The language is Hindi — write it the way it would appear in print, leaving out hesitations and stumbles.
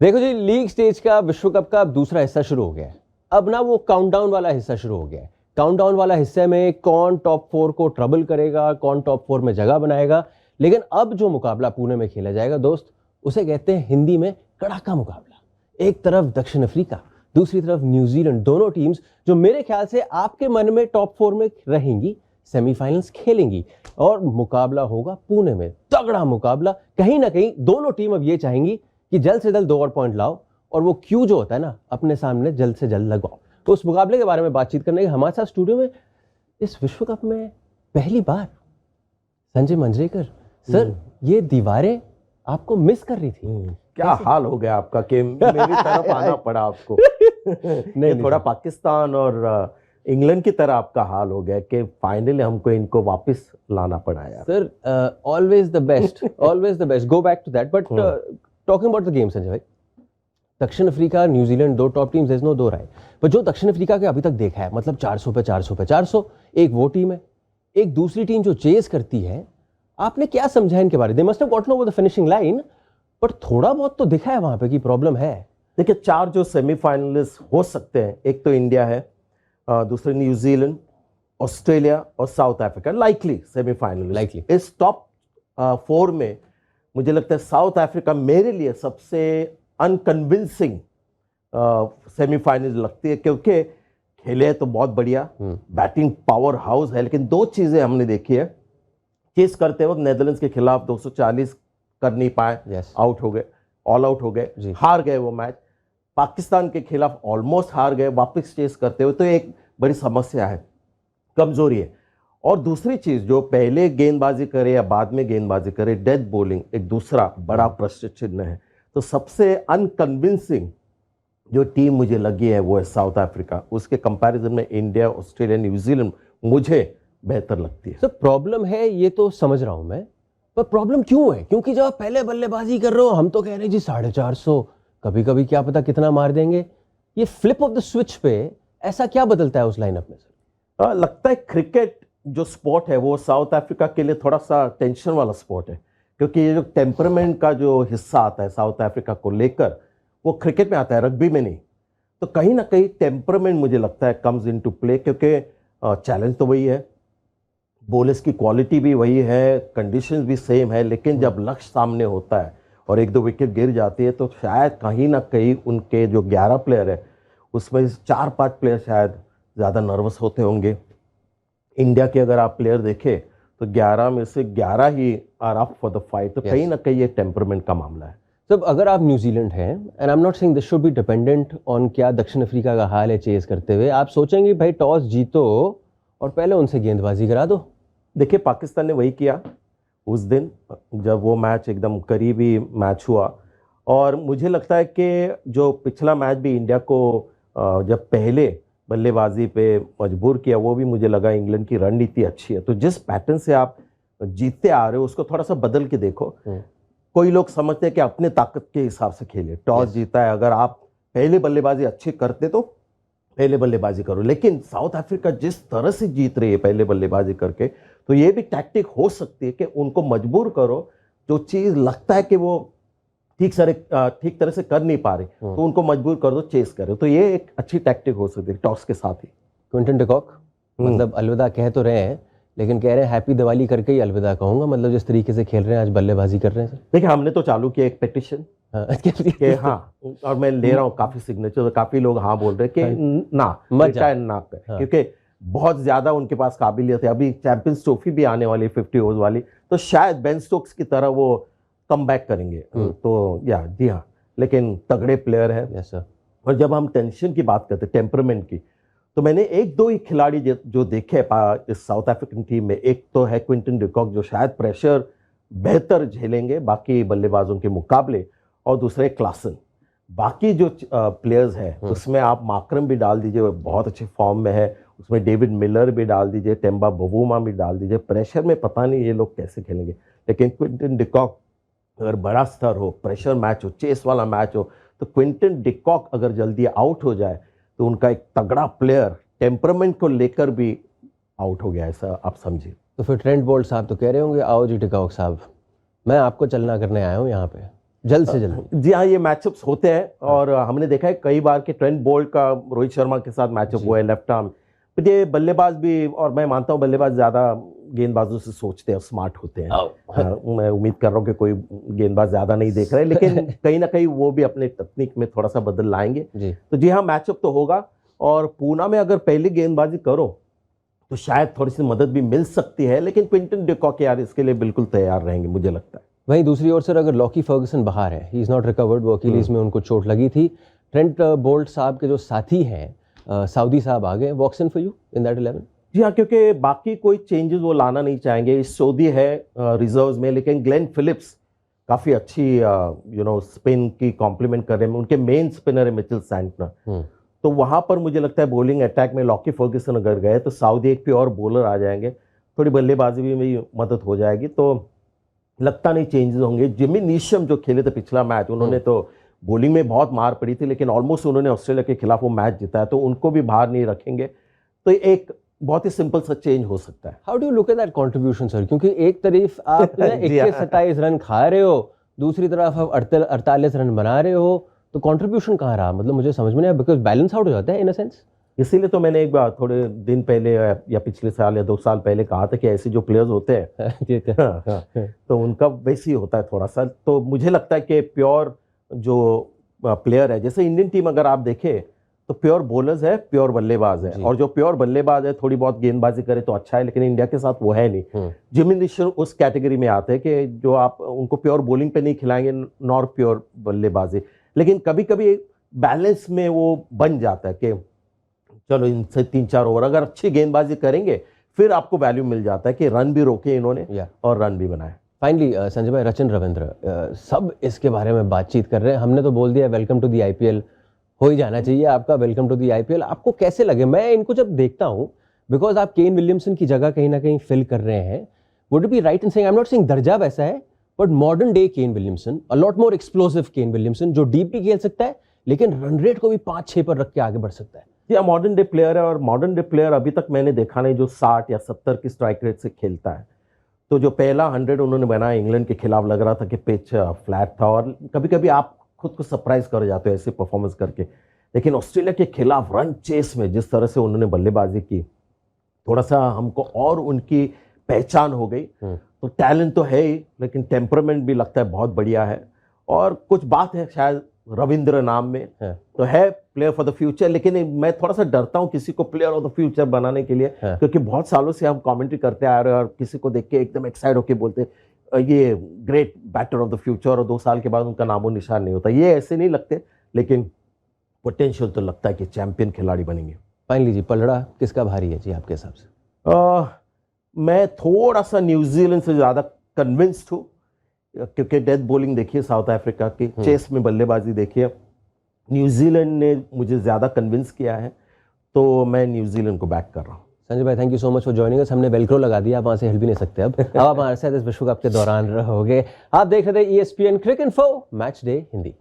देखो जी, लीग स्टेज का विश्व कप का दूसरा हिस्सा शुरू हो गया है। अब ना वो काउंटडाउन वाला हिस्सा शुरू हो गया है। काउंटडाउन वाला हिस्से में कौन टॉप 4 को ट्रबल करेगा, कौन टॉप 4 में जगह बनाएगा। लेकिन अब जो मुकाबला पुणे में खेला जाएगा दोस्त, उसे कहते हैं हिंदी में कड़ाका मुकाबला। एक तरफ दक्षिण अफ्रीका, दूसरी तरफ न्यूजीलैंड, दोनों टीम्स जो मेरे ख्याल से आपके मन में टॉप 4 में रहेंगी, सेमीफाइनल्स खेलेंगी और मुकाबला होगा पुणे में। तगड़ा मुकाबला। कहीं ना कहीं दोनों टीम अब ये चाहेंगी कि जल्द से जल्द 2 और पॉइंट लाओ और वो क्यू जो होता है ना, अपने सामने जल्द से जल्द लगाओ। तो उस मुकाबले के बारे में बातचीत करने के हमारे साथ स्टूडियो में इस विश्व कप में पहली बार संजय मंजरेकर। सर, ये दीवारें आपको मिस कर रही थी। क्या हाल हो गया आपका कि मेरी तरफ आना पड़ा आपको। नहीं, थोड़ा पाकिस्तान और इंग्लैंड की तरह आपका हाल हो गया कि फाइनली हमको इनको वापस लाना पड़ा यार। Sir, always the best, go back to that. But talking about the game Sanjay भाई, दक्षिण अफ्रीका, न्यूजीलैंड, दो टॉप टीम्स, नो दो राय। पर जो दक्षिण अफ्रीका के अभी तक देखा है, मतलब 400 पे 400 पे 400, एक वो टीम है, एक दूसरी टीम जो चेस करती है। आपने क्या समझा इनके बारे में? They must have gotten over the finishing line, पर थोड़ा बहुत तो दिखा है वहां पे कि प्रॉब्लम है। देखिए, 4 जो सेमीफाइनलिस्ट हो सकते हैं, एक तो इंडिया है, दूसरे न्यूजीलैंड, ऑस्ट्रेलिया और साउथ अफ्रीका लाइकली सेमीफाइनलिस्ट। इस टॉप 4 में मुझे लगता है साउथ अफ्रीका मेरे लिए सबसे अनकन्विंसिंग सेमीफाइनल लगती है, क्योंकि खेले तो बहुत बढ़िया, बैटिंग पावर हाउस है, लेकिन 2 चीजें हमने देखी है। चेस करते वक्त नेदरलैंड्स के खिलाफ 240 कर नहीं पाए, आउट हो गए, ऑल आउट हो गए, हार गए वो मैच। पाकिस्तान के खिलाफ ऑलमोस्ट हार गए, वापस चेस करते हुए, तो एक बड़ी समस्या है, कमजोरी है। और दूसरी चीज, जो पहले गेंदबाजी करे या बाद में गेंदबाजी करे, डेथ बॉलिंग एक दूसरा बड़ा प्रश्न चिन्ह है। तो सबसे अनकन्विंसिंग जो टीम मुझे लगी है वो है साउथ अफ्रीका। उसके कंपैरिजन में इंडिया, ऑस्ट्रेलिया, न्यूजीलैंड मुझे बेहतर लगती है। सर, प्रॉब्लम है ये तो समझ रहा हूं मैं, पर प्रॉब्लम क्यों है? क्योंकि जब आप पहले बल्लेबाजी कर रहे हो, हम तो कह रहे हैं जी 450, कभी कभी क्या पता कितना मार देंगे। ये फ्लिप ऑफ द स्विच पे ऐसा क्या बदलता है उस लाइनअप में सर? लगता है क्रिकेट जो स्पोर्ट है वो साउथ अफ्रीका के लिए थोड़ा सा टेंशन वाला स्पोर्ट है, क्योंकि ये जो टेम्परामेंट का जो हिस्सा आता है साउथ अफ्रीका को लेकर, वो क्रिकेट में आता है, रग्बी में नहीं। तो कहीं ना कहीं टेम्परामेंट मुझे लगता है कम्स इनटू प्ले, क्योंकि चैलेंज तो वही है, बॉलर्स की क्वालिटी भी वही है, कंडीशंस भी सेम है, लेकिन जब लक्ष्य सामने होता है और 1-2 विकेट गिर जाती है, तो शायद कहीं ना कहीं उनके जो 11 प्लेयर है उसमें 4-5 प्लेयर शायद ज़्यादा नर्वस होते होंगे। इंडिया के अगर आप प्लेयर देखें तो 11 में से 11 ही are up for the fight. तो कहीं ना कहीं ये टेम्परामेंट का मामला है। तो अगर आप न्यूजीलैंड हैं, and I am not saying this should be dependent on क्या दक्षिण अफ्रीका का हाल है चेस करते हुए, आप सोचेंगे भाई टॉस जीतो और पहले उनसे गेंदबाजी करा दो। देखिए, पाकिस्तान ने वही किया उस दिन जब वो मैच एकदम करीबी मैच हुआ। और मुझे लगता है कि जो पिछला मैच भी इंडिया को जब पहले बल्लेबाजी पे मजबूर किया, वो भी मुझे लगा इंग्लैंड की रणनीति अच्छी है। तो जिस पैटर्न से आप जीतते आ रहे हो उसको थोड़ा सा बदल के देखो। कोई लोग समझते हैं कि अपने ताकत के हिसाब से खेले, टॉस जीता है, अगर आप पहले बल्लेबाजी अच्छी करते तो पहले बल्लेबाजी करो। लेकिन साउथ अफ्रीका जिस तरह से जीत रही है पहले बल्लेबाजी करके, तो ये भी टैक्टिक हो सकती है कि उनको मजबूर करो, जो चीज़ लगता है कि वो ठीक तरह से कर नहीं पा रही, तो उनको मजबूर कर दो, चेस करो। तो ये एक अच्छी टैक्टिक हो सकती है टॉस के साथ ही। क्विंटन डिकॉक मतलब अलविदा कह तो रहे हैं, लेकिन कह रहे हैं हैप्पी दिवाली करके ही अलविदा कहूंगा, मतलब जिस तरीके से खेल रहे हैं आज, बल्लेबाजी कर रहे हैं। देखिए, हमने तो चालू किया एक पिटिशन कि हाँ, और मैं ले रहा हूँ काफी सिग्नेचर, तो काफी लोग हाँ बोल रहे हैं कि ना रिटायर ना कर, क्योंकि बहुत ज्यादा उनके पास काबिलियत है। अभी चैंपियंस ट्रॉफी भी आने वाली 50 ओवर्स वाली, तो शायद बेन स्टोक्स की तरह वो कम बैक करेंगे। तो जी हाँ, लेकिन तगड़े प्लेयर है। और जब हम टेंशन की बात करते, टेम्परामेंट की, तो मैंने 1-2 ही खिलाड़ी जो देखे इस साउथ अफ्रीकन टीम में। एक तो है क्विंटन डिकॉक, जो शायद प्रेशर बेहतर झेलेंगे बाकी बल्लेबाजों के मुकाबले, और दूसरे क्लासन। बाकी जो प्लेयर्स हैं उसमें आप माकरम भी डाल दीजिए, बहुत अच्छे फॉर्म में है, उसमें डेविड मिलर भी डाल दीजिए, टेम्बा बवूमा भी डाल दीजिए। प्रेशर में पता नहीं ये लोग कैसे खेलेंगे, लेकिन क्विंटन डिकॉक अगर बड़ा स्तर हो, प्रेशर मैच हो, चेस वाला मैच हो, तो क्विंटन डिकॉक अगर जल्दी आउट हो जाए तो उनका एक तगड़ा प्लेयर टेम्परामेंट को लेकर भी आउट हो गया, ऐसा आप समझिए। तो फिर ट्रेंट बोल्ट साहब तो कह रहे होंगे आओ जी डिकॉक साहब, मैं आपको चलना करने आया हूँ यहाँ पे। जल्द से जल्द। जी हाँ, ये मैचअप्स होते हैं और हमने देखा है कई बार कि ट्रेंट बोल्ट का रोहित शर्मा के साथ मैचअप हुआ है लेफ्ट आर्म। तो ये बल्लेबाज भी, और मैं मानता हूँ बल्लेबाज ज़्यादा गेंदबाजों से सोचते हैं, स्मार्ट होते हैं। मैं उम्मीद कर रहा हूँ कि कोई गेंदबाज ज़्यादा नहीं देख रहे हैं, लेकिन कहीं ना कहीं वो भी अपने तकनीक में थोड़ा सा बदल लाएंगे। तो जी हाँ, मैचअप तो होगा और पूना में अगर पहली गेंदबाजी करो तो शायद थोड़ी सी मदद भी मिल सकती है, लेकिन क्विंटन डी कॉक यार इसके लिए बिल्कुल तैयार रहेंगे मुझे लगता है। वहीं दूसरी ओर सर, अगर लॉकी फर्गसन बाहर है, ही इज़ नॉट रिकवर्ड, वो अकीलीज में उनको चोट लगी थी। ट्रेंट बोल्ट साहब के जो साथी हैं सऊदी साहब आ गए, walks in for you in that 11? जी हाँ, क्योंकि बाकी कोई चेंजेस वो लाना नहीं चाहेंगे। सऊदी है रिजर्व्स में, लेकिन ग्लेन फिलिप्स काफ़ी अच्छी स्पिन की कॉम्प्लीमेंट कर रहे हैं। उनके मेन स्पिनर है मिचेल सैंटनर। तो वहाँ पर मुझे लगता है बॉलिंग अटैक में लॉकी फर्ग्यूसन अगर गए तो सऊदी एक प्योर बॉलर आ जाएंगे, थोड़ी बल्लेबाजी में मदद हो जाएगी, तो लगता नहीं चेंजेस होंगे। जिमी नीशम जो खेले थे पिछला मैच, उन्होंने तो बॉलिंग में बहुत मार पड़ी थी, लेकिन ऑलमोस्ट उन्होंने ऑस्ट्रेलिया के खिलाफ वो मैच जिताया, तो उनको भी बाहर नहीं रखेंगे। तो एक बहुत ही सिंपल सा चेंज हो सकता है। How do you look at that contribution sir? क्योंकि एक तरफ आप 21-27 रन खा रहे हो, दूसरी तरफ आप 48 रन बना रहे हो, तो कंट्रीब्यूशन कहाँ रहा? मतलब मुझे समझ में नहीं आया, बिकॉज बैलेंस आउट हो जाता है इन अ सेंस। इसीलिए तो मैंने एक बार थोड़े दिन पहले या पिछले साल या 2 साल पहले कहा था कि ऐसे जो प्लेयर्स होते हैं तो उनका वैसे ही होता है थोड़ा सा। तो मुझे लगता है कि प्योर जो प्लेयर है, जैसे इंडियन टीम अगर आप देखें तो प्योर बॉलर्स है, प्योर बल्लेबाज है, और जो प्योर बल्लेबाज है थोड़ी बहुत गेंदबाजी करे तो अच्छा है, लेकिन इंडिया के साथ वो है नहीं। जिमी नीशम उस कैटेगरी में आते हैं कि जो आप उनको प्योर बॉलिंग पे नहीं खिलाएंगे, नॉर प्योर बल्लेबाजी, लेकिन कभी कभी बैलेंस में वो बन जाता है कि चलो इनसे 3-4 ओवर अगर अच्छी गेंदबाजी करेंगे फिर आपको वैल्यू मिल जाता है कि रन भी रोके इन्होंने और रन भी बनाए। फाइनली संजय भाई, रचिन रविंद्र, सब इसके बारे में बातचीत कर रहे हैं। हमने तो बोल दिया वेलकम टू दी आईपीएल, हो ही जाना चाहिए आपका वेलकम टू दी आईपीएल। आपको कैसे लगे? मैं इनको जब देखता हूँ, बिकॉज आप केन विलियमसन की जगह कहीं ना कहीं फिल कर रहे हैं, would be right in saying, I am not saying दर्जा वैसा है, but modern day Kane Williamson, a lot more explosive Kane Williamson, जो डीप भी खेल सकता है लेकिन रन रेट को भी 5-6 पर रख के आगे बढ़ सकता है। या मॉडर्न डे प्लेयर है, और मॉडर्न डे प्लेयर अभी तक मैंने देखा नहीं जो 60 या 70 की स्ट्राइक रेट से खेलता है। तो जो पहला 100 उन्होंने बनाया इंग्लैंड के खिलाफ, लग रहा था कि पिच फ्लैट था, और कभी कभी आप खुद को सरप्राइज कर जाते हो ऐसे परफॉर्मेंस करके। लेकिन ऑस्ट्रेलिया के खिलाफ रन चेस में जिस तरह से उन्होंने बल्लेबाजी की, थोड़ा सा हमको और उनकी पहचान हो गई। तो टैलेंट तो है ही, लेकिन टेम्परामेंट भी लगता है बहुत बढ़िया है, और कुछ बात है शायद रविंद्र नाम में तो है प्लेयर फॉर द फ्यूचर। लेकिन मैं थोड़ा सा डरता हूं किसी को प्लेयर ऑफ द फ्यूचर बनाने के लिए, क्योंकि बहुत सालों से हम कमेंट्री करते आ रहे हैं और किसी को देख के एकदम एक्साइट होकर बोलते ये great batter of the future, और 2 साल के बाद उनका नामो निशान नहीं होता। ये ऐसे नहीं लगते, लेकिन पोटेंशियल तो लगता है कि चैंपियन खिलाड़ी बनेंगे। फाइनली जी, पलड़ा किसका भारी है जी आपके हिसाब से? मैं थोड़ा सा न्यूजीलैंड से ज़्यादा कन्विंस्ड हूँ, क्योंकि डेथ बॉलिंग देखिए साउथ अफ्रीका की, चेस में बल्लेबाजी देखिए, न्यूजीलैंड ने मुझे ज़्यादा कन्विंस किया है, तो मैं न्यूजीलैंड को बैक कर रहा हूँ। संजय भाई, thank you so much for joining us. हमने वेलक्रो लगा दिया, आप वहाँ से हिल भी नहीं सकते अब आप हमारे साथ इस विश्व कप के दौरान रहोगे। आप देख रहे थे ESPN क्रिक इन्फो मैच डे हिंदी।